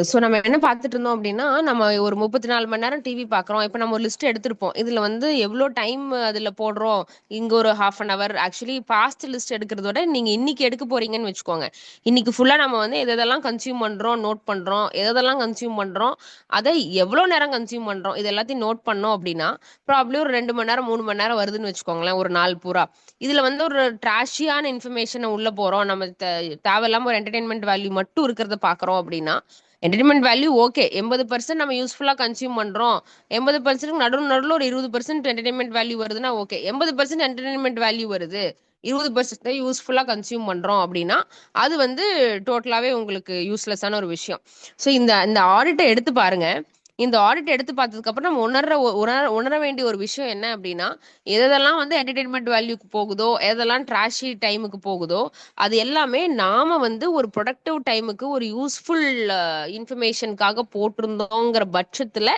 So நம்ம என்ன பார்த்துட்டு இருந்தோம் அப்படின்னா, நம்ம ஒரு 34 மணி நேரம் டிவி பார்க்குறோம். இப்ப நம்ம ஒரு லிஸ்ட் எடுத்திருப்போம். இதுல வந்து எவ்ளோ டைம் அதுல போடுறோம். இங்க ஒரு 1/2 அன் ஹவர் ஆக்சுவலி பாஸ்ட் லிஸ்ட் எடுக்கிறத விட, நீங்க இன்னைக்கு எடுக்க போறீங்கன்னு வச்சுக்கோங்க. இன்னைக்கு ஃபுல்லா நம்ம வந்து எதெல்லாம் கன்சியூம் பண்றோம், நோட் பண்றோம். எதெல்லாம் கன்சியூம் பண்றோம், அதை எவ்வளோ நேரம் கன்சியூம் பண்றோம். இது எல்லாத்தையும் நோட் பண்ணோம் அப்படின்னா, ப்ராபப்ளி ஒரு 2 மணி நேரம், 3 மணி நேரம் வருதுன்னு வச்சுக்கோங்களேன், ஒரு நாள் பூரா. இதுல வந்து ஒரு ட்ராஷியான இன்ஃபர்மேஷன் உள்ள போறோம். நம்ம தேவையில்லாம ஒரு என்டர்டைன்மெண்ட் வேல்யூ மட்டும் இருக்கிறத பார்க்குறோம் அப்படின்னா, என்டர்டைன்மெண்ட் வேல்யூ ஓகே 80% நம்ம யூஸ்ஃபுல்லா கன்சியூம் பண்றோம். 80% நடுவுல ஒரு 20% என்டர்டைன்மெண்ட் வேல்யூ வருதுன்னா ஓகே. 80% என்டர்டைன்மெண்ட் வேல்யூ வருது, 20% யூஸ்ஃபுல்லா கன்சியூம் பண்றோம் அப்படின்னா, அது வந்து டோட்டலாவே உங்களுக்கு யூஸ்லெஸ்ஸான ஒரு விஷயம். ஸோ இந்த இந்த ஆடிட்டை எடுத்து பாருங்க. இந்த ஆடிட் எடுத்து பார்த்ததுக்கு அப்புறம் நம்ம உணர வேண்டிய ஒரு விஷயம் என்ன அப்படின்னா, எதெல்லாம் வந்து என்டர்டைன்மெண்ட் வேல்யூக்கு போகுதோ, எதெல்லாம் ட்ராஷி டைமுக்கு போகுதோ, அது எல்லாமே நாம வந்து ஒரு ப்ரொடக்டிவ் டைமுக்கு ஒரு யூஸ்ஃபுல் இன்ஃபர்மேஷனுக்காக போட்டிருந்தோங்கிற பட்சத்துல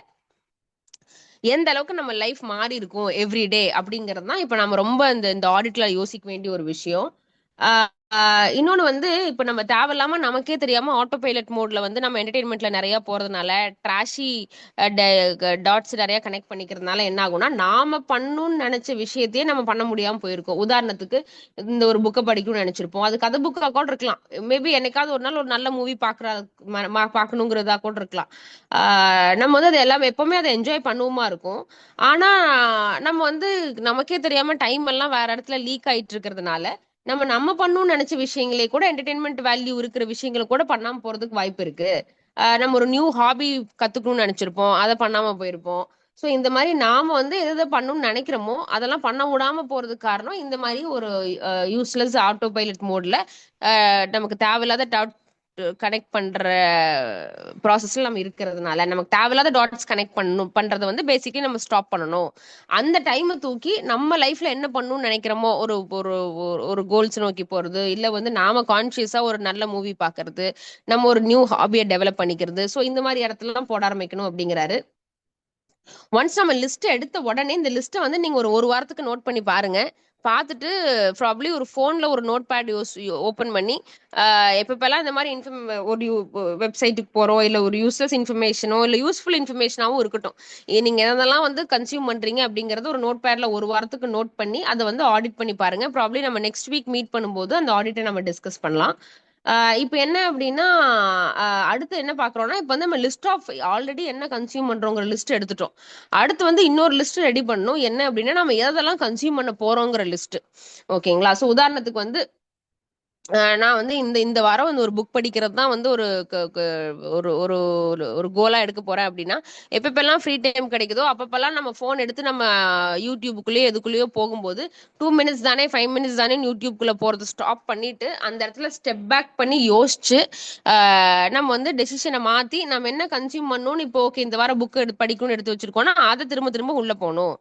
எந்த அளவுக்கு நம்ம லைஃப் மாறி இருக்கும் எவ்ரிடே அப்படிங்கிறது தான் இப்ப நம்ம ரொம்ப இந்த இந்த ஆடிட்ல யோசிக்க வேண்டிய ஒரு விஷயம். இன்னொன்னு வந்து இப்ப நம்ம தேவையில்லாம நமக்கே தெரியாம ஆட்டோ பைலட் மோட்ல வந்து நம்ம என்டர்டைன்மெண்ட்ல நிறைய போறதுனால ட்ராஷி டாட்ஸ் நிறைய கனெக்ட் பண்ணிக்கிறதுனால என்ன ஆகும்னா, நாம பண்ணணும்னு நினைச்ச விஷயத்தையே நம்ம பண்ண முடியாம போயிருக்கோம். உதாரணத்துக்கு இந்த ஒரு புக்கை படிக்கணும்னு நினைச்சிருப்போம், அது கதை புக்கா கூட இருக்கலாம். மேபி என்னைக்காவது ஒரு நாள் ஒரு நல்ல மூவி பார்க்கணுங்கிறதா கூட இருக்கலாம். நம்ம வந்து அது எல்லாம் எப்பவுமே அதை என்ஜாய் பண்ணுவோமா இருக்கும். ஆனா நம்ம வந்து நமக்கே தெரியாம டைம் எல்லாம் வேற இடத்துல லீக் ஆயிட்டு இருக்கிறதுனால, நம்ம பண்ணணும்னு நினைச்ச விஷயங்களே கூட என்டர்டைன்மெண்ட் வேல்யூ இருக்கிற விஷயங்களை கூட பண்ணாம போறதுக்கு வாய்ப்பு இருக்கு. நம்ம ஒரு நியூ ஹாபி கத்துக்கணும்னு நினைச்சிருப்போம், அதை பண்ணாம போயிருப்போம். ஸோ இந்த மாதிரி நாம வந்து எது எதை பண்ணணும்னு நினைக்கிறோமோ அதெல்லாம் பண்ண விடாம போறதுக்கு காரணம் இந்த மாதிரி ஒரு யூஸ்லெஸ் ஆட்டோ பைலட் மோட்ல நமக்கு தேவையில்லாத கனெக்ட் பண்ற ப்ராசஸ்ல நம்ம இருக்கிறதுனால, நமக்கு தேவையில்லாத டாட்ஸ் கனெக்ட் பண்றதை வந்து பேசிக்கலி நம்ம ஸ்டாப் பண்ணணும். அந்த டைமை தூக்கி நம்ம லைஃப்ல என்ன பண்ணணும்னு நினைக்கிறோமோ, ஒரு ஒரு ஒரு கோல்ஸ் நோக்கி போறது, இல்ல வந்து நாம கான்சியஸா ஒரு நல்ல மூவி பாக்குறது, நம்ம ஒரு நியூ ஹாபியை டெவலப் பண்ணிக்கிறது, ஸோ இந்த மாதிரி இடத்துல எல்லாம் போட ஆரம்பிக்கணும் அப்படிங்கிறாரு. ஒன்ஸ் நம்ம லிஸ்ட் எடுத்த உடனே இந்த லிஸ்ட்டை வந்து நீங்க ஒரு ஒரு வாரத்துக்கு நோட் பண்ணி பாருங்க. பார்த்துட்டு ப்ராப்ளி ஒரு ஃபோன்ல ஒரு நோட் பேட் ஓப்பன் பண்ணி எப்பப்பெல்லாம் இந்த மாதிரி ஒரு வெப்சைட்டுக்கு போறோம், இல்ல ஒரு யூஸ்லெஸ் இன்ஃபர்மேஷனோ இல்ல யூஸ்ஃபுல் இன்ஃபர்மேஷனாவும் இருக்கட்டும், நீங்க எதெல்லாம் வந்து கன்சியூம் பண்றீங்க அப்படிங்கறது ஒரு நோட் பேட்ல ஒரு வாரத்துக்கு நோட் பண்ணி அதை வந்து ஆடிட் பண்ணி பாருங்க. ப்ராப்ளி நம்ம நெக்ஸ்ட் வீக் மீட் பண்ணும்போது அந்த ஆடிட்டை நம்ம டிஸ்கஸ் பண்ணலாம். இப்ப என்ன அப்படின்னா, அடுத்து என்ன பாக்குறோம்னா, இப்ப வந்து நம்ம லிஸ்ட் ஆஃப் ஆல்ரெடி என்ன கன்சியூம் பண்றோங்கிற லிஸ்ட் எடுத்துட்டோம். அடுத்து வந்து இன்னொரு லிஸ்ட் ரெடி பண்ணணும். என்ன அப்படின்னா, நம்ம எதெல்லாம் கன்சியூம் பண்ண போறோங்கிற லிஸ்ட். ஓகேங்களா? சோ உதாரணத்துக்கு வந்து நான் வந்து இந்த இந்த வாரம் வந்து ஒரு புக் படிக்கிறது தான் வந்து ஒரு ஒரு ஒரு ஒரு ஒரு கோலா எடுக்க போறேன் அப்படின்னா, எப்பப்பெல்லாம் ஃப்ரீ டைம் கிடைக்குதோ அப்பப்பெல்லாம் நம்ம ஃபோன் எடுத்து நம்ம யூடியூபுக்குள்ளேயோ எதுக்குள்ளேயோ போகும்போது 2 மினிட்ஸ் தானே 5 மினிட்ஸ் தானே யூடியூப்குள்ள போறது ஸ்டாப் பண்ணிட்டு அந்த இடத்துல ஸ்டெப் பேக் பண்ணி யோசிச்சு நம்ம வந்து டெசிஷனை மாத்தி நம்ம என்ன கன்சியூம் பண்ணணும்னு இப்போ ஓகே இந்த வாரம் புக் படிக்கணும்னு எடுத்து வச்சிருக்கோம்னா அதை திரும்ப திரும்ப உள்ள போகணும்.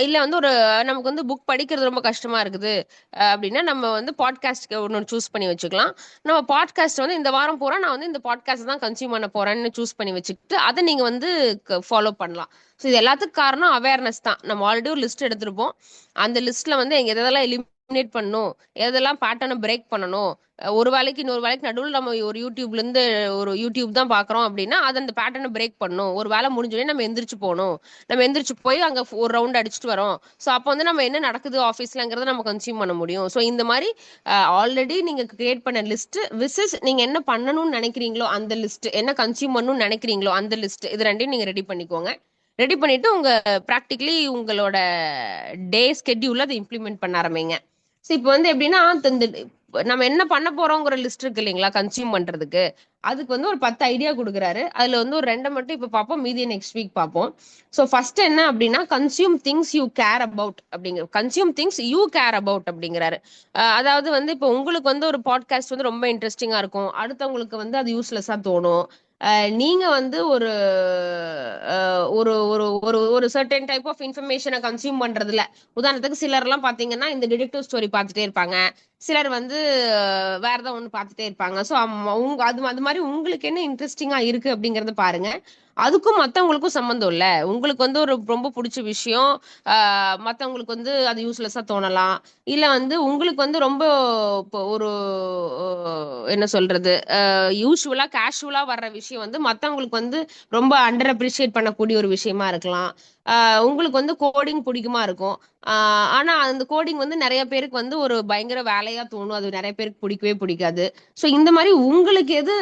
இல்ல வந்து ஒரு நமக்கு வந்து புக் படிக்கிறது ரொம்ப கஷ்டமா இருக்குது அப்படின்னா, நம்ம வந்து பாட்காஸ்ட் ஒன்று சூஸ் பண்ணி வச்சுக்கலாம். நம்ம பாட்காஸ்ட் வந்து இந்த வாரம் பூரா நான் வந்து இந்த பாட்காஸ்ட் தான் கன்சியூம் பண்ண போறேன்னு சூஸ் பண்ணி வச்சுக்கிட்டு அதை நீங்க வந்து ஃபாலோ பண்ணலாம். ஸோ இது எல்லாத்துக்கும் காரணம் அவேர்னஸ் தான். நம்ம ஆல்ரெடி ஒரு லிஸ்ட் எடுத்திருப்போம். அந்த லிஸ்ட்ல வந்து எங்க எதெல்லாம் எலிமினேட் பண்ணணும், எதெல்லாம் பேட்டர்னை பிரேக் பண்ணணும், ஒரு வேலைக்கு இன்னொரு வேலைக்கு நடுவில் நம்ம ஒரு யூடியூப்ல இருந்து ஒரு யூடியூப் தான் பாக்குறோம் அப்படின்னா அது அந்த பேட்டர்னை பிரேக் பண்ணணும். ஒரு வேலை முடிஞ்சோடனே நம்ம எந்திரிச்சு போகணும். நம்ம எந்திரிச்சு போய் அங்க ஒரு ரவுண்ட் அடிச்சுட்டு வரோம். ஸோ அப்போ வந்து நம்ம என்ன நடக்குது ஆஃபீஸ்லங்கிறத நம்ம கன்சியூம் பண்ண முடியும். ஸோ இந்த மாதிரி ஆல்ரெடி நீங்க கிரியேட் பண்ண லிஸ்ட் விசஸ் நீங்க என்ன பண்ணணும்னு நினைக்கிறீங்களோ அந்த லிஸ்ட், என்ன கன்சியூம் பண்ணணும்னு நினைக்கிறீங்களோ அந்த லிஸ்ட், இது ரெண்டையும் நீங்க ரெடி பண்ணிக்கோங்க. ரெடி பண்ணிட்டு உங்க ப்ராக்டிகலி உங்களோட டே ஸ்கெட்யூல்ல அதை இம்ப்ளிமெண்ட் பண்ண ஆரம்பிங்க. ஸோ இப்போ வந்து எப்படின்னா, இந்த நம்ம என்ன பண்ண போறோங்கிற லிஸ்ட் இருக்கு இல்லைங்களா கன்சியூம் பண்றதுக்கு, அதுக்கு வந்து ஒரு 10 ஐடியா கொடுக்குறாரு. அதுல வந்து ஒரு 2 மட்டும் இப்ப பார்ப்போம், மீதியை நெக்ஸ்ட் வீக் பார்ப்போம். ஸோ ஃபர்ஸ்ட் என்ன அப்படின்னா, consume things you care about அப்படிங்கிற consume things you care about அப்படிங்கிறாரு. அதாவது வந்து இப்போ உங்களுக்கு வந்து ஒரு பாட்காஸ்ட் வந்து ரொம்ப இன்ட்ரெஸ்டிங்கா இருக்கும், அடுத்தவங்களுக்கு வந்து அது யூஸ்லெஸ்ஸா தோணும். நீங்க வந்து ஒரு ஒரு ஒரு ஒரு ஒரு சர்டன் டைப் ஆஃப் இன்ஃபர்மேஷனை கன்சியூம் பண்றதுல, உதாரணத்துக்கு சிலர் எல்லாம் பாத்தீங்கன்னா இந்த டிடெக்டிவ் ஸ்டோரி பார்த்துட்டே இருப்பாங்க, சிலர் வந்து வேற ஏதாவது ஒண்ணு பார்த்துட்டே இருப்பாங்க. ஸோ அது அது மாதிரி உங்களுக்கு என்ன இன்ட்ரெஸ்டிங்கா இருக்கு அப்படிங்கறத பாருங்க. அதுக்கும் மத்தவங்களுக்கும் சம்மந்தம் இல்ல. உங்களுக்கு வந்து ஒரு ரொம்ப புடிச்ச விஷயம், மத்தவங்களுக்கு வந்து அது யூஸ்லெஸ்ஸா தோணலாம். இல்ல வந்து உங்களுக்கு வந்து ரொம்ப இப்போ ஒரு என்ன சொல்றது? யூசுவலா, கேஷுவலா வர்ற விஷயம் வந்து மத்தவங்களுக்கு வந்து ரொம்ப அண்டர் அப்ரிஷியேட் பண்ணக்கூடிய ஒரு விஷயமா இருக்கலாம். உங்களுக்கு வந்து கோடிங் பிடிக்குமா இருக்கும். ஆ ஆனா அந்த கோடிங் வந்து நெறைய பேருக்கு வந்து ஒரு பயங்கர வேலையா தோணும். அது நெறைய பேருக்கு பிடிக்கவே பிடிக்காது. ஸோ இந்த மாரி உங்களுக்கு எது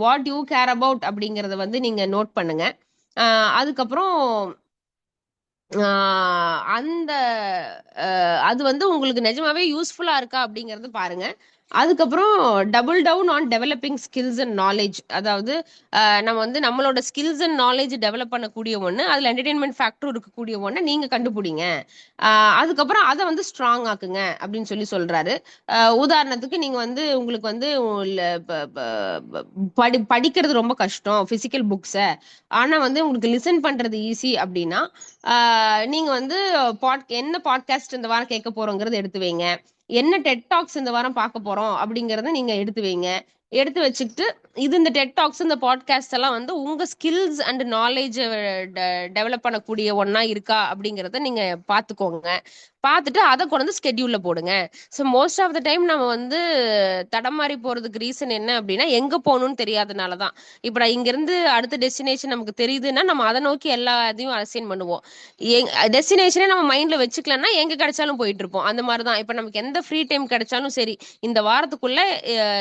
வாட் யூ கேர் அபௌட் அப்படிங்கிறத வந்து நீங்க நோட் பண்ணுங்க. அ அதுக்கப்புறம் ஆ அந்த அது வந்து உங்களுக்கு நிஜமாவே யூஸ்ஃபுல்லா இருக்கா அப்படிங்கறது பாருங்க. அதுக்கப்புறம் double down on developing skills and knowledge. அதாவது நம்ம வந்து நம்மளோட ஸ்கில்ஸ் அண்ட் நாலேஜ் டெவலப் பண்ணக்கூடிய ஒண்ணு, அதுல என்டர்டெயின்மெண்ட் ஃபேக்டரும் இருக்கக்கூடிய ஒண்ண நீங்க கண்டுபிடிங்க. அதுக்கப்புறம் அத வந்து ஸ்ட்ராங் ஆக்குங்க அப்படின்னு சொல்றாரு. உதாரணத்துக்கு நீங்க வந்து உங்களுக்கு வந்து படிக்கிறது ரொம்ப கஷ்டம் பிசிக்கல் புக்ஸ. ஆனா வந்து உங்களுக்கு லிசன் பண்றது ஈஸி அப்படின்னா, நீங்க வந்து என்ன பாட்காஸ்ட் இந்த வாரம் கேட்க போறோங்கிறத எடுத்து வைங்க. என்ன டெட் டாக்ஸ் இந்த வாரம் பார்க்க போறோம் அப்படிங்கறத நீங்க எடுத்து வைங்க. எடுத்து வச்சுக்கிட்டு இந்த டெட் டாக்ஸ் இந்த பாட்காஸ்ட் எல்லாம் வந்து உங்க ஸ்கில்ஸ் அண்ட் நாலேஜ் டெவலப் பண்ணக்கூடிய ஒண்ணா இருக்கா அப்படிங்கறத நீங்க பாத்துக்கோங்க. பார்த்துட்டு அத கொண்டு வந்து ஸ்கெட்யூல்ல போடுங்க. So most of the time நம்ம வந்து தடமாறி போறதுக்கு ரீசன் என்ன அப்படின்னா, எங்க போகணும்னு தெரியாதனால தான். இப்ப நான் இங்கிருந்து அடுத்த டெஸ்டினேஷன் நமக்கு தெரியுதுன்னா, நம்ம அத நோக்கி எல்லா இதையும் அசைன் பண்ணுவோம். டெஸ்டினேஷனே நம்ம மைண்ட்ல வச்சுக்கலன்னா, எங்க கிடைச்சாலும் போயிட்டு இருப்போம். அந்த மாரி தான். இப்ப நமக்கு எந்த ஃப்ரீ டைம் கிடைச்சாலும் சரி, இந்த வாரத்துக்குள்ள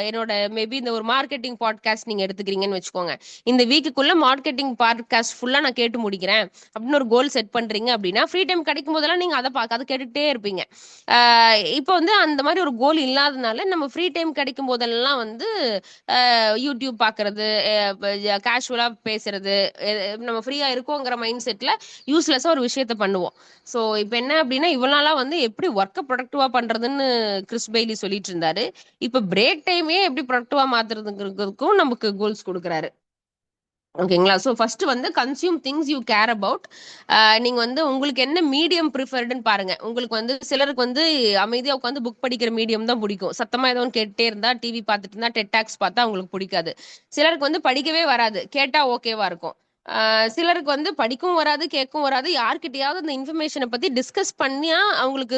என்னோட மேபி இந்த ஒரு மார்க்கெட்டிங் பாட்காஸ்ட் நீங்க எடுத்துக்கிறீங்கன்னு வச்சுக்கோங்க. இந்த வீக்குக்குள்ள மார்க்கெட்டிங் பாட்காஸ்ட் ஃபுல்லா நான் கேட்டு முடிக்கிறேன் அப்படின்னு ஒரு கோல் செட் பண்றீங்க அப்படின்னா, ஃப்ரீ டைம் கிடைக்கும் போதெல்லாம் நீங்க அத கேட்டுட்டே இருப்பீங்க. இப்போ வந்து அந்த மாரி ஒரு கோல் இல்லாதனால, நம்ம ஃப்ரீ டைம் கிடைக்கும் போதெல்லாம் வந்து யூடியூப் பார்க்கறது, கேஷுவலா பேசுறது, நம்ம ஃப்ரீயா இருக்கோங்கிற மைண்ட் செட்ல யூஸ்லெஸ்ஸா ஒரு விஷயத்த பண்ணுவோம். ஸோ இப்ப என்ன அப்டின்னா, இவ்வளவு நாளா வந்து எப்படி ஒர்க்க ப்ரொடக்டிவா பண்றதுன்னு கிறிஸ் பெய்லி சொல்லிட்டு இருந்தாரு. இப்ப பிரேக் டைமே எப்படி ப்ரொடக்டிவா மாத்துறதுங்கிறதுக்கும் நமக்கு கோல்ஸ் குடுக்குறாரு. ஓகேங்களா? ஸோ ஃபர்ஸ்ட் வந்து consume things you care about. நீங்க வந்து உங்களுக்கு என்ன மீடியம் ப்ரிஃபர்டுன்னு பாருங்க. உங்களுக்கு வந்து சிலருக்கு வந்து அமைதியா உட்காந்து புக் படிக்கிற மீடியம் தான் பிடிக்கும். சத்தமா ஏதோ ஒண்ணு கேட்டுட்டே இருந்தா, டிவி பார்த்துட்டு இருந்தா, டெட் டாக்ஸ் பார்த்தா அவங்களுக்கு பிடிக்காது. சிலருக்கு வந்து படிக்கவே வராது. கேட்டா ஓகேவா இருக்கும். சிலருக்கு வந்து படிக்கவும் வராது, கேட்கவும் வராது. யார்கிட்டயாவது அந்த இன்ஃபர்மேஷன பத்தி டிஸ்கஸ் பண்ணியா அவங்களுக்கு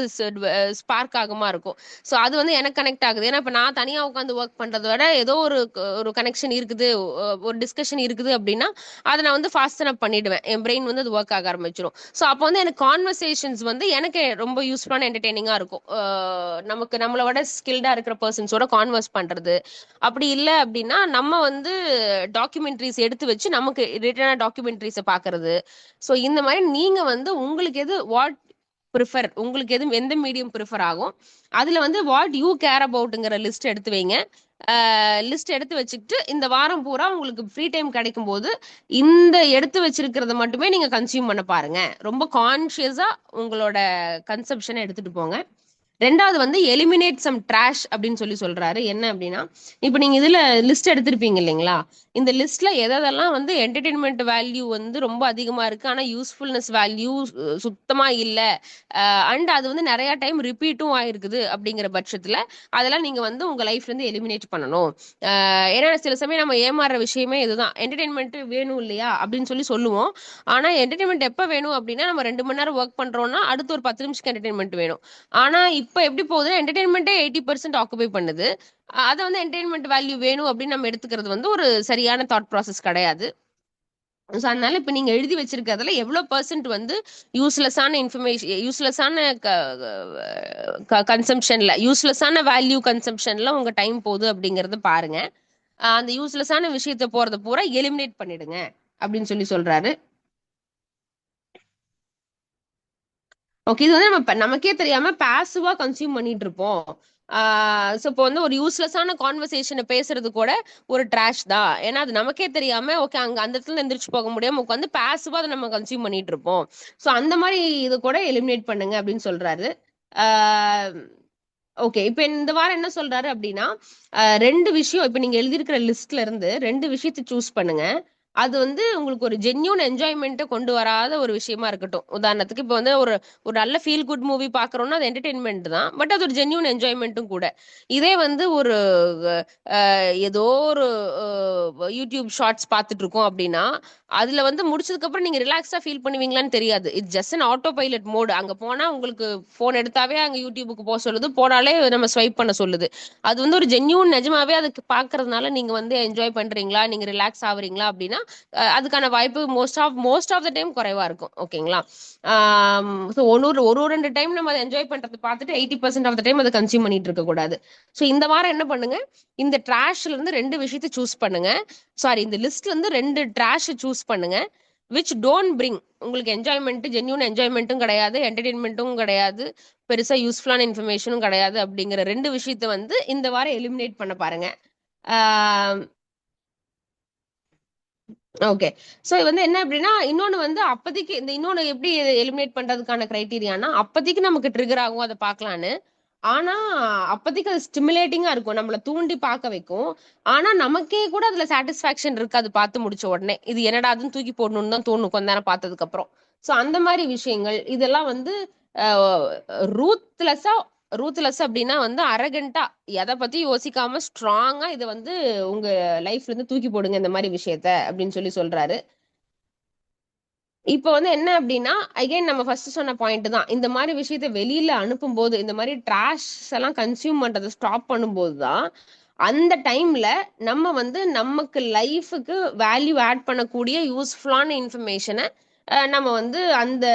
ஸ்பார்க் ஆகுமா இருக்கும். ஸோ அது வந்து எனக்கு கனெக்ட் ஆகுது. ஏன்னா, இப்ப நான் தனியா உட்காந்து ஒர்க் பண்றத விட ஏதோ ஒரு கனெக்ஷன் இருக்குது, ஒரு டிஸ்கஷன் இருக்குது அப்படின்னா, அத நான் வந்து ஃபாஸ்டன் அப் பண்ணிடுவேன். என் பிரெயின் வந்து அது ஒர்க் ஆக ஆரம்பிச்சுரும். ஸோ அப்போ வந்து எனக்கு கான்வர்சேஷன்ஸ் வந்து எனக்கு ரொம்ப யூஸ்ஃபுல்லான என்டர்டெய்னிங்கா இருக்கும். நமக்கு நம்மள விட ஸ்கில்டா இருக்கிற பெர்சன்ஸோட கான்வர்ஸ் பண்றது. அப்படி இல்ல அப்படின்னா, நம்ம வந்து டாக்குமெண்ட்ரீஸ் எடுத்து வச்சு நமக்கு ரிட்டனா டாக்குமெண்ட்ரீஸ பார்க்கறது. ஸோ இந்த மாரி நீங்க வந்து உங்களுக்கு எது உங்களுக்கு எது எந்த மீடியம் ப்ரிஃபர் ஆகும். அதுல வந்து வாட் யூ கேர் அபௌட்ங்கிற லிஸ்ட் எடுத்து வைங்க. லிஸ்ட் எடுத்து வச்சுக்கிட்டு இந்த வாரம் பூரா உங்களுக்கு ஃப்ரீ டைம் கிடைக்கும்போது, இந்த எடுத்து வச்சிருக்கிறத மட்டுமே நீங்க கன்சியூம் பண்ண பாருங்க. ரொம்ப கான்ஷியஸா உங்களோட கன்சப்ஷன எடுத்துட்டு போங்க. 2வது வந்து எலிமினேட் சம் ட்ராஷ் அப்படின்னு சொல்றாரு. என்ன அப்படின்னா, இப்ப நீங்க இதுல லிஸ்ட் எடுத்திருப்பீங்க இல்லைங்களா? இந்த லிஸ்ட்ல எதெல்லாம் வந்து என்டர்டெயின்மென்ட் வேல்யூ வந்து ரொம்ப அதிகமா இருக்கு. ஆனா யூஸ்ஃபுல்னஸ் வேல்யூ சுத்தமா இல்ல. அண்ட் அது வந்து நெறைய டைம் ரிப்பீட்டும் ஆயிருக்குது அப்படிங்கிற பட்சத்துல, அதெல்லாம் நீங்க வந்து உங்க லைஃப்ல இருந்து எலிமினேட் பண்ணணும். ஏன்னா சில சமயம் நம்ம ஏமாறுற விஷயமே இதுதான். என்டர்டெயின்மென்ட் வேணும் இல்லையா? அப்படின்னு சொல்லுவோம். ஆனா என்டர்டெயின்மென்ட் எப்ப வேணும் அப்படின்னா, நம்ம 2 மணி நேரம் வொர்க் பண்றோம்னா, அடுத்து ஒரு 10 நிமிஷம் என்டர்டெயின்மென்ட் வேணும். ஆனா இப்ப எப்படி போகுதுன்னா, என்டர்டெயின்மென்ட்டே 80% ஆக்குபை பண்ணுது. அத வந்து என்டர்டெயின்மென்ட் வேல்யூ வேணும் அப்படின்னு நம்ம எடுத்துக்கிறது வந்து ஒரு சரியான தாட் ப்ராசஸ் கிடையாது. ஸோ அதனால இப்ப நீங்க எழுதி வச்சிருக்கிறதுல எவ்வளோ பெர்சன்ட் வந்து யூஸ்லெஸ்ஸான யூஸ்லெஸ்ஸான வேல்யூ கன்சம்ஷன்ல உங்க டைம் போகுது அப்படிங்கறத பாருங்க. அந்த யூஸ்லெஸ்ஸான விஷயத்த போறத பூரா எலிமினேட் பண்ணிடுங்க அப்படின்னு சொல்றாரு. ஓகே. இது வந்து நமக்கே தெரியாம பாசிவா கன்சியூம் பண்ணிட்டு இருப்போம். சோ இப்போ வந்து ஒரு யூஸ்லெஸ்ஸான கான்வர்சேஷன பேசுறது கூட ஒரு ட்ராஷ் தான். ஏன்னா அது நமக்கே தெரியாம ஓகே அங்க அந்த இடத்துல எந்திரிச்சு போக முடியாம உட்காந்து பாசிவா அத நம்ம கன்சியூம் பண்ணிட்டு இருப்போம். சோ அந்த மாரி இது கூட எலிமினேட் பண்ணுங்க அப்படின்னு சொல்றாரு. ஆ ஓகே. இப்ப இந்த வாரம் என்ன சொல்றாரு அப்படின்னா, 2 விஷயம் இப்ப நீங்க எழுதியிருக்கிற லிஸ்ட்ல இருந்து 2 விஷயத்த சூஸ் பண்ணுங்க. அது வந்து உங்களுக்கு ஒரு ஜென்யூன் என்ஜாய்மெண்ட்டை கொண்டு வராத ஒரு விஷயமா இருக்கட்டும். உதாரணத்துக்கு இப்போ வந்து ஒரு ஒரு நல்ல ஃபீல் குட் மூவி பார்க்குறோம்னா அது என்டர்டெயின்மெண்ட் தான். பட் அது ஒரு ஜென்யூன் என்ஜாய்மெண்ட்டும் கூட. இதே வந்து ஒரு ஏதோ ஒரு யூடியூப் ஷார்ட்ஸ் பார்த்துட்டு இருக்கோம் அப்படின்னா, அதுல வந்து முடிச்சதுக்கப்புறம் நீங்க ரிலாக்ஸா ஃபீல் பண்ணுவீங்களான்னு தெரியாது. It's just an auto pilot mode. அங்க போனா உங்களுக்கு ஃபோன் எடுத்தாவே அங்க யூடியூபுக்கு போக சொல்லுது. போனாலே நம்ம ஸ்வைப் பண்ண சொல்லுது. அது வந்து ஒரு ஜென்யூன் நிஜமாவே அதுக்கு பார்க்கறதுனால நீங்க வந்து என்ஜாய் பண்றீங்களா, நீங்க ரிலாக்ஸ் ஆகுறீங்களா அப்படின்னா, அதுக்கான வாய்ப்பு மோஸ்ட் ஆஃப் த டைம் குறைவா இருக்கும். ஓகேங்களா? ஸோ ஒரு ஒரு 2 டைம் நம்ம அதை என்ஜாய் பண்றது பார்த்துட்டு 80% ஆஃப் த டைம் அதை கன்சியூம் பண்ணிட்டு இருக்க கூடாது. ஸோ இந்த வாரம் என்ன பண்ணுங்க, இந்த ட்ராஷ்ல இருந்து 2 விஷயத்தை சூஸ் பண்ணுங்க. சாரி, இந்த லிஸ்ட்ல இருந்து 2 ட்ராஷ் சூஸ் பண்ணுங்க. விச் டோன்ட் பிரிங் உங்களுக்கு என்ஜாய்மெண்ட், ஜென்யூன் என்ஜாய்மெண்ட்டும் கிடையாது, என்டர்டெயின்மெண்ட்டும் கிடையாது, பெருசா யூஸ்ஃபுல்லான இன்ஃபர்மேஷனும் கிடையாது அப்படிங்கிற 2 விஷயத்த வந்து இந்த வாரம் எலிமினேட் பண்ண பாருங்க. ஓகே. சோ இது வந்து என்ன அப்படின்னா, இன்னொன்னு வந்து அப்போதைக்கு இந்த இன்னொன்னு எப்படி எலிமினேட் பண்றதுக்கான கிரைட்டீரியானா, அப்போதைக்கு நமக்கு ட்ரிகர் ஆகும் அதை பார்க்கலான்னு. ஆனா அப்போதைக்கு அது ஸ்டிமுலேட்டிங்கா இருக்கும், நம்மள தூண்டி பார்க்க வைக்கும். ஆனா நமக்கே கூட அதுல சாட்டிஸ்பாக்சன் இருக்கு அது பார்த்து முடிச்ச உடனே. இது என்னடா அதுன்னு தூக்கி போடணும்னு தான் தோணும் கொஞ்ச நேரம் பார்த்ததுக்கு அப்புறம். சோ அந்த மாதிரி விஷயங்கள் இதெல்லாம் வந்து ரூத்லெஸ்ஸா ரூத்லெஸ் அப்படின்னா வந்து அரகண்டா எதை பத்தி யோசிக்காம ஸ்ட்ராங்கா இதை வந்து உங்க லைஃப்ல இருந்து தூக்கி போடுங்க இந்த மாதிரி விஷயத்த அப்படின்னு சொல்லி சொல்றாரு. இப்ப வந்து என்ன அப்படின்னா, அகைன் நம்ம ஃபர்ஸ்ட் சொன்ன பாயிண்ட் தான். இந்த மாதிரி விஷயத்த வெளியில அனுப்பும்போது, இந்த மாதிரி ட்ராஷ் எல்லாம் கன்சியூம் பண்றத ஸ்டாப் பண்ணும்போது தான், அந்த டைம்ல நம்ம வந்து நமக்கு லைஃப்க்கு வேல்யூ ஆட் பண்ணக்கூடிய யூஸ்ஃபுல்லான இன்ஃபர்மேஷனை நம்ம வந்து அந்த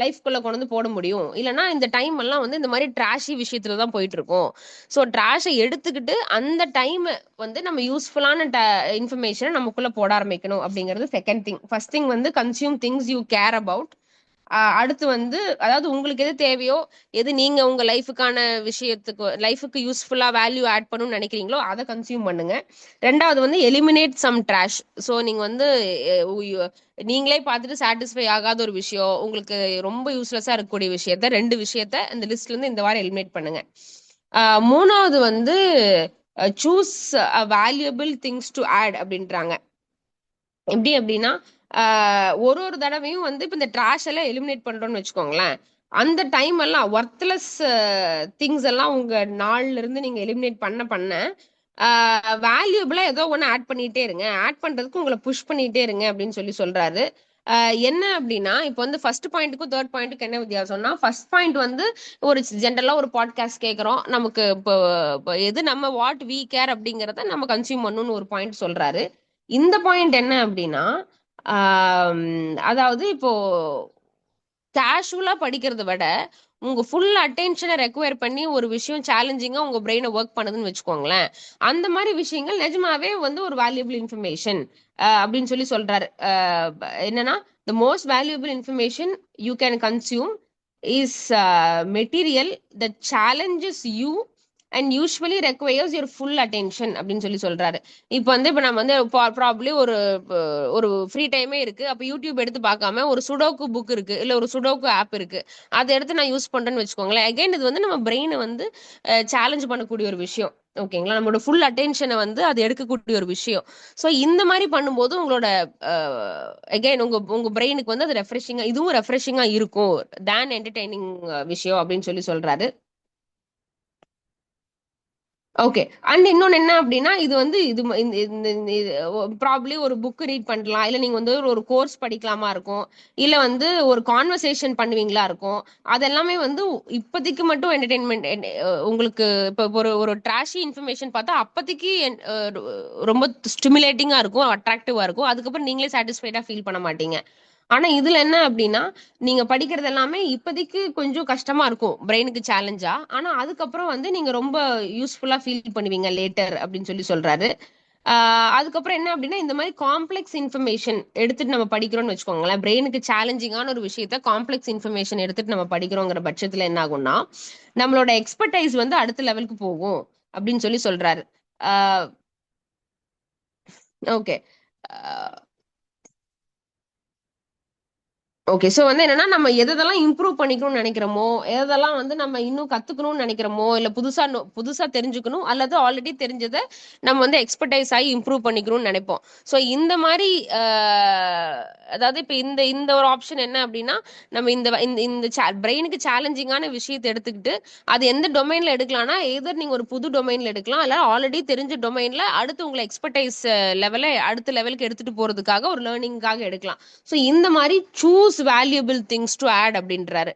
லைஃப்குள்ள கொண்டு வந்து போட முடியும். இல்லைன்னா இந்த டைம் எல்லாம் வந்து இந்த மாதிரி ட்ராஷி விஷயத்துல தான் போயிட்டு இருக்கோம். ஸோ ட்ராஷை எடுத்துக்கிட்டு அந்த டைம் வந்து நம்ம யூஸ்ஃபுல்லான இன்ஃபர்மேஷனை நமக்குள்ள போட ஆரம்பிக்கணும் அப்படிங்கிறது செகண்ட் திங். ஃபர்ஸ்ட் திங் வந்து consume things you care about. அடுத்து வந்து அதாவது உங்களுக்கு எது தேவையோ, எது நீங்க உங்க லைஃபுக்கான விஷயத்துக்கு லைஃபுக்கு யூஸ்ஃபுல்லா வேல்யூ ஆட் பண்ணணும்னு நினைக்கிறீங்களோ அதை கன்சியூம் பண்ணுங்க. ரெண்டாவது வந்து எலிமினேட் சம் ட்ராஷ். ஸோ நீங்க வந்து நீங்களே பார்த்துட்டு சாட்டிஸ்ஃபை ஆகாத ஒரு விஷயம், உங்களுக்கு ரொம்ப யூஸ்லெஸ்ஸா இருக்கக்கூடிய விஷயத்த 2 விஷயத்த இந்த லிஸ்ட்ல இருந்து இந்த வாரம் எலிமினேட் பண்ணுங்க. மூணாவது வந்து choose valuable things to add அப்படின்றாங்க. எப்படி அப்படின்னா, ஒரு ஒரு தடவையும் வந்து இப்ப இந்த ட்ராஷ் எல்லாம் எலிமினேட் பண்றோம்னு வச்சுக்கோங்களேன், அந்த டைம் எல்லாம் ஒர்த்லெஸ் திங்ஸ் எல்லாம் உங்க நாள்ல இருந்து நீங்க எலிமினேட் பண்ண பண்ண வேல்யூபிளா ஏதோ ஒன்று ஆட் பண்ணிட்டே இருங்க. ஆட் பண்றதுக்கு உங்களை புஷ் பண்ணிட்டே இருங்க அப்படின்னு சொல்லி சொல்றாரு. என்ன அப்படின்னா, இப்போ வந்து ஃபர்ஸ்ட் பாயிண்ட்டுக்கும் தேர்ட் பாயிண்ட்டுக்கு என்ன வித்தியாசம்னா, ஃபர்ஸ்ட் பாயிண்ட் வந்து ஒரு ஜென்ரலா ஒரு பாட்காஸ்ட் கேட்குறோம், நமக்கு இப்போ எது நம்ம வாட் வி கேர் அப்படிங்கிறத நம்ம கன்சியூம் பண்ணணும்னு ஒரு பாயிண்ட் சொல்றாரு. இந்த பாயிண்ட் என்ன அப்படின்னா, அதாவது இப்போ கேஷுவலா படிக்கிறத விட உங்க ஃபுல் அட்டென்ஷனை ரெக்வயர் பண்ணி ஒரு விஷயம் சேலஞ்சிங்கா உங்க பிரெயினை ஒர்க் பண்ணுதுன்னு வச்சுக்கோங்களேன், அந்த மாதிரி விஷயங்கள் நிஜமாவே வந்து ஒரு வேல்யூபிள் இன்ஃபர்மேஷன் அப்படின்னு சொல்லி சொல்றாரு. என்னன்னா, the most valuable information you can consume is material that challenges you and usually requires your full attention அப்படின்னு சொல்லி சொல்றாரு. இப்போ வந்து இப்போ நம்ம வந்து ப்ராப்ளி ஒரு ஒரு ஃப்ரீ டைமே இருக்கு, அப்போ யூடியூப் எடுத்து பார்க்காம ஒரு சுடோக்கு புக் இருக்கு, இல்ல ஒரு சுடோக்கு ஆப் இருக்கு, அதை எடுத்து நான் யூஸ் பண்றேன்னு வச்சுக்கோங்களேன். அகைன் இது வந்து நம்ம பிரெயினை வந்து சேலஞ்ச் பண்ணக்கூடிய ஒரு விஷயம். ஓகேங்களா? நம்மளோட ஃபுல் அட்டென்ஷனை வந்து அது எடுக்கக்கூடிய ஒரு விஷயம். ஸோ இந்த மாதிரி பண்ணும்போது உங்களோட அகைன் உங்க உங்க பிரெயினுக்கு வந்து அது ரெஃப்ரெஷிங்கா, இதுவும் ரெஃப்ரெஷிங்கா இருக்கும் தேன் என்டர்டைனிங் விஷயம் அப்படின்னு சொல்லி சொல்றாரு. ஓகே. அண்ட் இன்னொன்னு என்ன அப்டின்னா, இது வந்து இது ப்ராபப்ளி ஒரு புக் ரீட் பண்ணலாம். இல்ல நீங்க வந்து ஒரு கோர்ஸ் படிக்கலாமா இருக்கும். இல்ல வந்து ஒரு கான்வர்சேஷன் பண்ணுவீங்களா இருக்கும். அதெல்லாமே வந்து இப்போதைக்கு மட்டும் என்டர்டெயின்மென்ட் உங்களுக்கு இப்ப ஒரு ஒரு ட்ராஷி இன்ஃபர்மேஷன் பார்த்தா அப்போதைக்கு ரொம்ப ஸ்டிமுலேட்டிங்கா இருக்கும், அட்ராக்டிவா இருக்கும். அதுக்கப்புறம் நீங்களே சாட்டிஸ்ஃபைடா ஃபீல் பண்ண மாட்டீங்க. ஆனா இதுல என்ன அப்டின்னா, நீங்க படிக்கிறது எல்லாமே இப்போதைக்கு கொஞ்சம் கஷ்டமா இருக்கும், பிரெயினுக்கு சேலஞ்சா. ஆனா அதுக்கப்புறம் வந்து நீங்க ரொம்ப யூஸ்ஃபுல்லா ஃபீல் பண்ணுவீங்க லேட்டர் அப்படின்னு சொல்லி சொல்றாரு. அதுக்கப்புறம் என்ன அப்படின்னா, இந்த மாதிரி காம்ப்ளெக்ஸ் இன்ஃபர்மேஷன் எடுத்துட்டு நம்ம படிக்கிறோம்னு வச்சுக்கோங்களேன், பிரெயினுக்கு சேலஞ்சிங்கான ஒரு விஷயத்த காம்ப்ளெக்ஸ் இன்ஃபர்மேஷன் எடுத்துட்டு நம்ம படிக்கிறோங்கிற பட்சத்துல என்ன ஆகும்னா, நம்மளோட எக்ஸ்பர்டைஸ் வந்து அடுத்த லெவலுக்கு போகும் அப்படின்னு சொல்லி சொல்றாரு. ஓகே. ஓகே. ஸோ வந்து என்னன்னா, நம்ம எதெல்லாம் இம்ப்ரூவ் பண்ணிக்கணும்னு நெனைக்கிறோமோ, எதெல்லாம் வந்து நம்ம இன்னும் கத்துக்கணும்னு நெனைக்கிறோமோ, இல்ல புதுசா தெரிஞ்சுக்கணும், அல்லது ஆல்ரெடி தெரிஞ்சத நம்ம வந்து எக்ஸ்பர்டைஸ் ஆகி இம்ப்ரூவ் பண்ணிக்கணும்னு நெனைப்போம். ஸோ இந்த மாரி அ அதாவது இப்ப இந்த இந்த ஒரு ஆப்ஷன் என்ன அப்டின்னா, நம்ம இந்த இந்த இந்த பிரெயினுக்கு சேலஞ்சிங்கான விஷயத்த எடுத்துக்கிட்டு, அது எந்த டொமைன்ல எடுக்கலாம்னா, எய்தர் நீங்க ஒரு புது டொமைன்ல எடுக்கலாம், இல்ல ஆல்ரெடி தெரிஞ்ச டொமைன்ல அடுத்து உங்கள எக்ஸ்பர்டைஸ் லெவல அடுத்த லெவலுக்கு எடுத்துட்டு போறதுக்காக ஒரு லேர்னிங்காக எடுக்கலாம். ஸோ இந்த மாதிரி choose valuable things to add அப்படின்றாரு.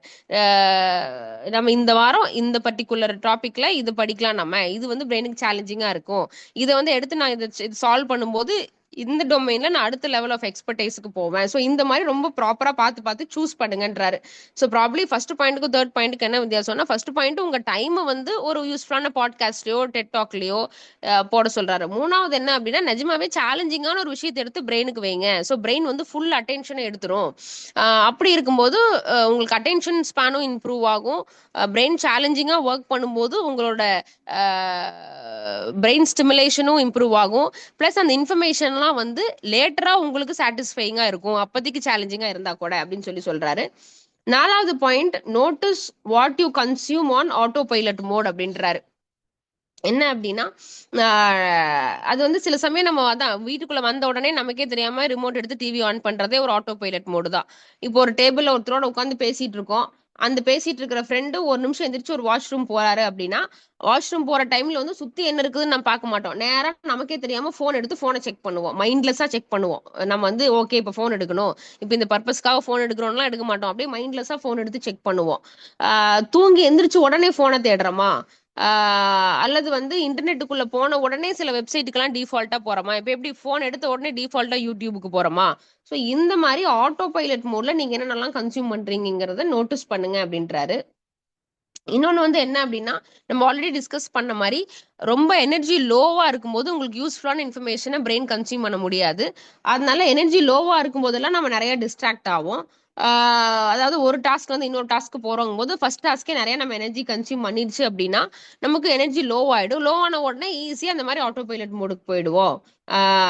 நம்ம இந்த வாரம் இந்த பர்டிகுலர் டாபிக்ல இது படிக்கலாம். நம்ம இது வந்து பிரெயினுக்கு சேலஞ்சிங்கா இருக்கும். இதை வந்து எடுத்து நான் இதை சால்வ் பண்ணும்போது இந்த டொமைன்ல நான் அடுத்த லெவல் ஆஃப் எக்ஸ்பர்டைஸ்க்கு போவேன். ஸோ இந்த மாதிரி ரொம்ப ப்ராப்பரா பார்த்து பார்த்து சூஸ் பண்ணுங்கன்றாரு. ஸோ ப்ராப்ளி ஃபர்ஸ்ட் பாயிண்ட்டுக்கும் தேர்ட் பாயிண்ட்டுக்கு என்ன வித்தியாசம்னா, ஃபர்ஸ்ட் பாயிண்ட் உங்க டைமை வந்து ஒரு யூஸ்ஃபுல்லான பாட்காஸ்ட்லயோ டெட் டாக்லயோ போட சொல்றாரு. மூணாவது என்ன அப்படின்னா, நிஜமாவே சேலஞ்சிங்கான ஒரு விஷயத்தை எடுத்து பிரெயினுக்கு வைங்க. ஸோ பிரெயின் வந்து ஃபுல் அட்டென்ஷனை எடுத்துரும். அப்படி இருக்கும்போது உங்களுக்கு அட்டென்ஷன் ஸ்பேனும் இம்ப்ரூவ் ஆகும். பிரெயின் சேலஞ்சிங்கா ஒர்க் பண்ணும்போது உங்களோட பிரெயின் ஸ்டிமுலேஷனும் இம்ப்ரூவ் ஆகும். பிளஸ் அந்த இன்ஃபர்மேஷன்லாம் வந்து லேட்டரா உங்களுக்கு சாட்டிஸ்ஃபைங்கா இருக்கும், அப்போதைக்கு சேலஞ்சிங்கா இருந்தா கூட அப்படின்னு சொல்றாரு. நாலாவது point, notice what you consume on autopilot mode அப்படின்றாரு. என்ன அப்படின்னா, அது வந்து சில சமயம் நம்ம அதான் வீட்டுக்குள்ள வந்த உடனே நமக்கே தெரியாம ரிமோட் எடுத்து டிவி ஆன் பண்றதே ஒரு ஆட்டோ பைலட் மோடு தான். இப்போ ஒரு டேபிள்ல ஒருத்தரோட உட்காந்து பேசிட்டு இருக்கோம். அந்த பேசிட்டு இருக்கிற ஃப்ரெண்டு ஒரு நிமிஷம் எந்திரிச்சு ஒரு வாஷ்ரூம் போறாரு அப்படின்னா, வாஷ்ரூம் போற டைம்ல வந்து சுத்தி என்ன இருக்குதுன்னு நம்ம பார்க்க மாட்டோம். நேரா நமக்கே தெரியாம போன் எடுத்து போனை செக் பண்ணுவோம். மைண்ட்லெஸ்ஸா செக் பண்ணுவோம். நம்ம வந்து ஓகே இப்போ போன் எடுக்கணும், இப்போ இந்த பர்பஸ்க்காக போன் எடுக்கிறோம்லாம் எடுக்க மாட்டோம். அப்படியே மைண்ட்லெஸ்ஸா போன் எடுத்து செக் பண்ணுவோம். தூங்கி எந்திரிச்சு உடனே போனை தேடுறோமா, அல்லது வந்து இன்டர்நெட்டுக்குள்ள போன உடனே சில வெப்சைட்டுக்கெல்லாம் டிஃபால்ட்டா போறோமா, இப்போ எப்படி போன் எடுத்த உடனே டிஃபால்ட்டா யூடியூபுக்கு போறோமா. ஸோ இந்த மாதிரி ஆட்டோ பைலட் மோட்ல நீங்க என்னென்னலாம் கன்சியூம் பண்றீங்கிறத நோட்டீஸ் பண்ணுங்க அப்படின்றாரு. இன்னொன்னு வந்து என்ன அப்படின்னா, நம்ம ஆல்ரெடி டிஸ்கஸ் பண்ண மாதிரி ரொம்ப எனர்ஜி லோவா இருக்கும்போது உங்களுக்கு யூஸ்ஃபுல்லான இன்ஃபர்மேஷனை பிரெயின் கன்சியூம் பண்ண முடியாது. அதனால எனர்ஜி லோவா இருக்கும் போதெல்லாம் நம்ம நிறைய டிஸ்ட்ராக்ட் ஆகும். அதாவது ஒரு டாஸ்க் வந்து இன்னொரு டாஸ்க்கு போறோங்கும் போது ஃபர்ஸ்ட் டாஸ்க்கே நிறைய நம்ம எனர்ஜி கன்சியூம் பண்ணிடுச்சு அப்படின்னா நமக்கு எனர்ஜி லோ ஆயிடும். லோ ஆன உடனே ஈஸியா அந்த மாதிரி ஆட்டோ பைலட் மோடுக்கு போயிடுவோம்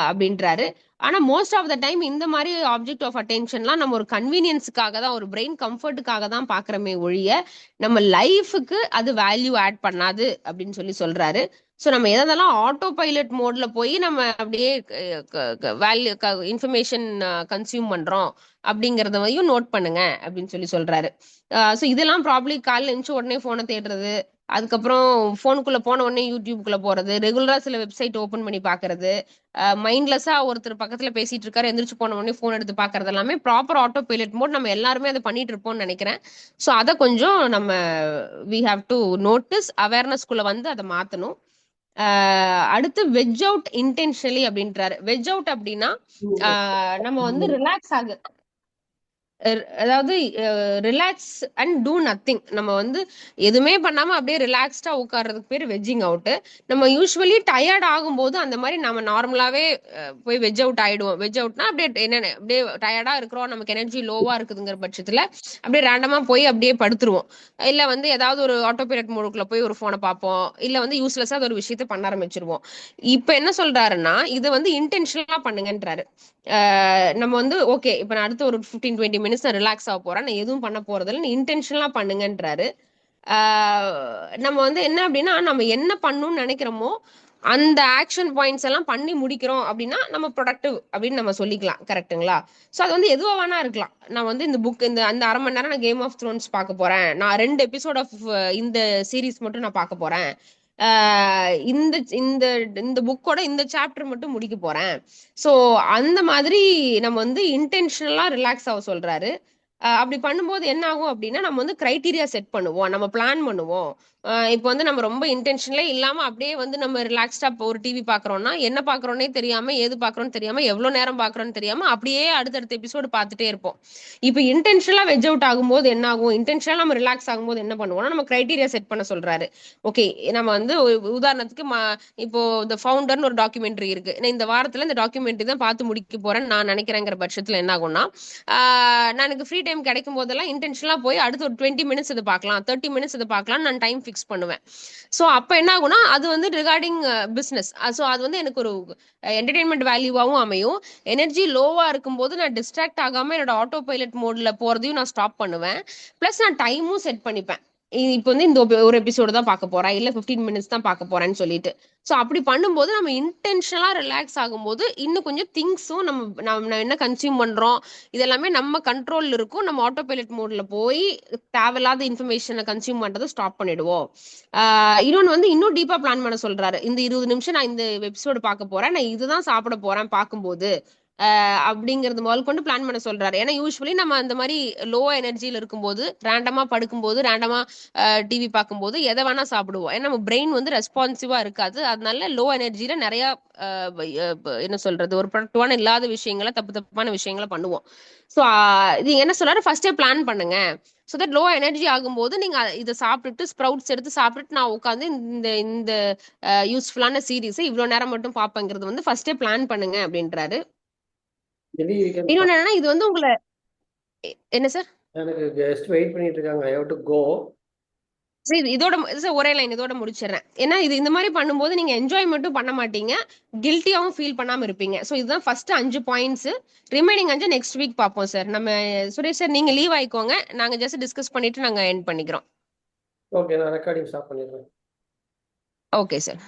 அப்படின்றாரு. ஆனா மோஸ்ட் ஆஃப் த டைம் இந்த மாதிரி ஆப்ஜெக்ட் ஆஃப் அட்டென்ஷன்லாம் நம்ம ஒரு கன்வீனியன்ஸுக்காக தான், ஒரு பிரெயின் கம்ஃபர்ட்டுக்காக தான் பாக்குறமே ஒழிய நம்ம லைஃபுக்கு அது வேல்யூ ஆட் பண்ணாது அப்படின்னு சொல்றாரு. ஸோ நம்ம எதெல்லாம் ஆட்டோ பைலட் மோட்ல போய் நம்ம அப்படியே வேல்யூ இன்ஃபர்மேஷன் கன்சியூம் பண்றோம் அப்படிங்கறதையும் நோட் பண்ணுங்க அப்படின்னு சொல்றாரு. ஸோ இதெல்லாம் ப்ராப்ளி காலைல எழுந்துச்சு உடனே போனை தேடுறது, அதுக்கப்புறம் போனுக்குள்ள போன உடனே யூடியூப்குள்ள போறது, ரெகுலரா சில வெப்சைட் ஓபன் பண்ணி பாக்குறது, மைண்ட்லெஸ்ஸா ஒருத்தர் பக்கத்துல பேசிட்டு இருக்காரு எந்திரிச்சு போன உடனே போன் எடுத்து பாக்குறது, எல்லாமே ப்ராப்பர் ஆட்டோ பைலட் மோட். நம்ம எல்லாருமே அதை பண்ணிட்டு இருப்போம்னு நினைக்கிறேன். ஸோ அதை கொஞ்சம் நம்ம வி ஹாவ் டு நோட்டீஸ், அவேர்னஸ்குள்ள வந்து அதை மாத்தணும். அடுத்து வெஜ் அவுட் இன்டென்ஷனலி அப்படின்றாரு. வெஜ் அவுட் அப்படின்னா நம்ம வந்து ரிலாக்ஸ் ஆகு, அதாவது ரிலாக்ஸ் அண்ட் டூ நத்திங். நம்ம வந்து எதுவுமே பண்ணாம அப்படியே ரிலாக்ஸ்டா உட்கார்றதுக்கு பேர் வெஜ்ஜிங் அவுட். நம்ம யூஸ்வலி டயர்ட் ஆகும்போது அந்த மாதிரி நம்ம நார்மலாவே போய் வெஜ் அவுட் ஆயிடுவோம். வெஜ் அவுட்னா அப்படியே என்னென்ன அப்படியே டயர்டா இருக்கிறோம், நமக்கு எனர்ஜி லோவா இருக்குதுங்கிற பட்சத்துல அப்படியே ரேண்டமா போய் அப்படியே படுத்துருவோம். இல்ல வந்து ஏதாவது ஒரு ஆட்டோ பைலட் மோடுக்குள்ள போய் ஒரு போனை பார்ப்போம், இல்ல வந்து யூஸ்லெஸ்ஸா ஒரு விஷயத்த பண்ண ஆரம்பிச்சிருவோம். இப்ப என்ன சொல்றாருன்னா, இதை வந்து இன்டென்ஷனலா பண்ணுங்கன்றாரு. நம்ம வந்து ஓகே இப்போ நான் அடுத்து ஒரு 15-20 மினிட்ஸ் நான் ரிலாக்ஸ் ஆக போறேன், நான் எதுவும் பண்ண போறதில்ல, நீ இன்டென்ஷனலா பண்ணுங்கன்றாரு. நம்ம வந்து என்ன அப்படின்னா, நம்ம என்ன பண்ணணும்னு நினைக்கிறோமோ அந்த ஆக்ஷன் பாயிண்ட்ஸ் எல்லாம் பண்ணி முடிக்கிறோம் அப்படின்னா நம்ம ப்ரொடக்டிவ் அப்படின்னு நம்ம சொல்லிக்கலாம். கரெக்ட்டுங்களா? ஸோ அது வந்து எதுவா வேணா இருக்கலாம். நான் வந்து இந்த புக் இந்த அந்த 1/2 மணி நேரம் நான் கேம் ஆஃப் த்ரோன்ஸ் பார்க்க போறேன், நான் 2 எபிசோட் ஆஃப் இந்த சீரீஸ் மட்டும் நான் பார்க்க போறேன், இந்த இந்த இந்த புக்கோட இந்த சாப்டர் மட்டும் முடிக்க போறேன். ஸோ அந்த மாதிரி நம்ம வந்து இன்டென்ஷனலா ரிலாக்ஸ் ஆக சொல்றாரு. அப்படி பண்ணும்போது என்ன ஆகும் அப்படின்னா, நம்ம வந்து கிரைட்டீரியா செட் பண்ணுவோம், நம்ம பிளான் பண்ணுவோம். இப்போ வந்து நம்ம ரொம்ப இன்டென்ஷனலே இல்லாம அப்படியே வந்து நம்ம ரிலாக்ஸ்டா ஒரு டிவி பாக்குறோம்னா என்ன பாக்குறோன்னே தெரியாம, ஏது பாக்குறோம்னு தெரியாம, எவ்வளவு நேரம் பாக்குறோம்னு தெரியாம அப்படியே அடுத்தடுத்த எபிசோடு பார்த்துட்டே இருப்போம். இப்போ இன்டென்ஷனலா வெஜ் அவுட் ஆகும்போது என்ன ஆகும், இன்டென்ஷனலா நம்ம ரிலாக்ஸ் ஆகும்போது என்ன பண்ணுவோம்னா நம்ம கிரைட்டீரியா செட் பண்ண சொல்றாரு. ஓகே, நம்ம வந்து உதாரணத்துக்கு இப்போ இந்த ஃபவுண்டர்னு ஒரு டாக்குமெண்ட்ரி இருக்கு, நான் இந்த வாரத்துல இந்த டாக்குமெண்ட்ரி தான் பார்த்து முடிக்க போறேன்னு நான் நினைக்கிறேங்கிற பட்சத்துல என்ன ஆகும்னா, நான் எனக்கு ஃப்ரீ டைம் கிடைக்கும் போதெல்லாம் இன்டென்ஷனலா போய் அடுத்து ஒரு 20 மினிட்ஸ் இது பார்க்கலாம், 30 மினிட்ஸ் இது பார்க்கலாம் நான் டைம் ஃபிக்ஸ் பண்ணுவேன். ஸோ அப்ப என்ன ஆகும்னா அது வந்து ரிகார்டிங் பிசினஸ். ஸோ அது வந்து எனக்கு ஒரு என்டர்டைன்மெண்ட் வேல்யூவாகவும் அமையும். எனர்ஜி லோவா இருக்கும்போது நான் டிஸ்ட்ராக்ட் ஆகாம என்னோட ஆட்டோ பைலட் மோட்ல போறதையும் நான் ஸ்டாப் பண்ணுவேன். பிளஸ் நான் டைமும் செட் பண்ணிப்பேன். இப்போ வந்து இந்த ஒரு எபிசோடு தான் பார்க்க போறேன், இல்ல 15 மினிட்ஸ் தான் பார்க்க போறேன்னு சொல்லிட்டு. ஸோ அப்படி பண்ணும்போது நம்ம இன்டென்ஷனலா ரிலாக்ஸ் ஆகும்போது இன்னும் கொஞ்சம் திங்ஸும் நம்ம என்ன கன்சியூம் பண்றோம் இதெல்லாமே நம்ம கண்ட்ரோல் இருக்கும். நம்ம ஆட்டோ பைலட் மோட்ல போய் தேவையில்லாத இன்ஃபர்மேஷனை கன்சியூம் பண்றதை ஸ்டாப் பண்ணிடுவோம். இன்னொன்னு வந்து இன்னும் டீப்பா பிளான் பண்ண சொல்றாரு. இந்த 20 நிமிஷம் நான் இந்த எபிசோடு பார்க்க போறேன், நான் இதுதான் சாப்பிட போறேன் பார்க்கும்போது அப்படிங்கறது முதல் கொண்டு பிளான் பண்ண சொல்றாரு. ஏன்னா யூஸ்வலி நம்ம அந்த மாதிரி லோ எனர்ஜியில இருக்கும்போது ரேண்டமா படுக்கும்போது ரேண்டமா டிவி பார்க்கும்போது எதை வேணா சாப்பிடுவோம். ஏன்னா நம்ம பிரெயின் வந்து ரெஸ்பான்சிவா இருக்காது. அதனால லோ எனர்ஜியில நிறைய என்ன சொல்றது ஒரு ப்ரொடக்டிவான இல்லாத விஷயங்களை தப்பான விஷயங்களை பண்ணுவோம். ஸோ இது என்ன சொல்றாரு, ஃபர்ஸ்டே பிளான் பண்ணுங்க. ஸோ தட் லோ எனர்ஜி ஆகும்போது நீங்க இதை சாப்பிட்டுட்டு ஸ்ப்ரவுட்ஸ் எடுத்து சாப்பிட்டுட்டு நான் உட்காந்து இந்த இந்த யூஸ்ஃபுல்லான சீரீஸை இவ்வளவு நேரம் மட்டும் பார்ப்பேங்கிறது வந்து ஃபர்ஸ்டே பிளான் பண்ணுங்க அப்படின்றாரு. இன்னொன்னு என்னன்னா இது வந்து உங்களை என்ன சார், எனக்கு கெஸ்ட் வெயிட் பண்ணிட்டு இருக்காங்க. I have to go. சரி இதோட ஒரே லைன் இதோட முடிச்சிடுறேன். ஏன்னா இது இந்த மாதிரி பண்ணும்போது நீங்க என்ஜாய் மட்டும் பண்ண மாட்டீங்க, கில்ட்டியாவும் ஃபீல் பண்ணாம இருப்பீங்க. ஸோ இதுதான் first 5 points. Remaining 5 next week பார்ப்போம் சார். நம்ம சுரேஷ் சார் நீங்க லீவ் ஆயிக்கோங்க, நாங்க ஜஸ்ட் டிஸ்கஸ் பண்ணிட்டு நாங்க எண்ட் பண்ணிக்கிறோம். ஓகே, நான் ரெக்கார்டிங் ஸ்டாப் பண்ணிடுறேன். Okay sir.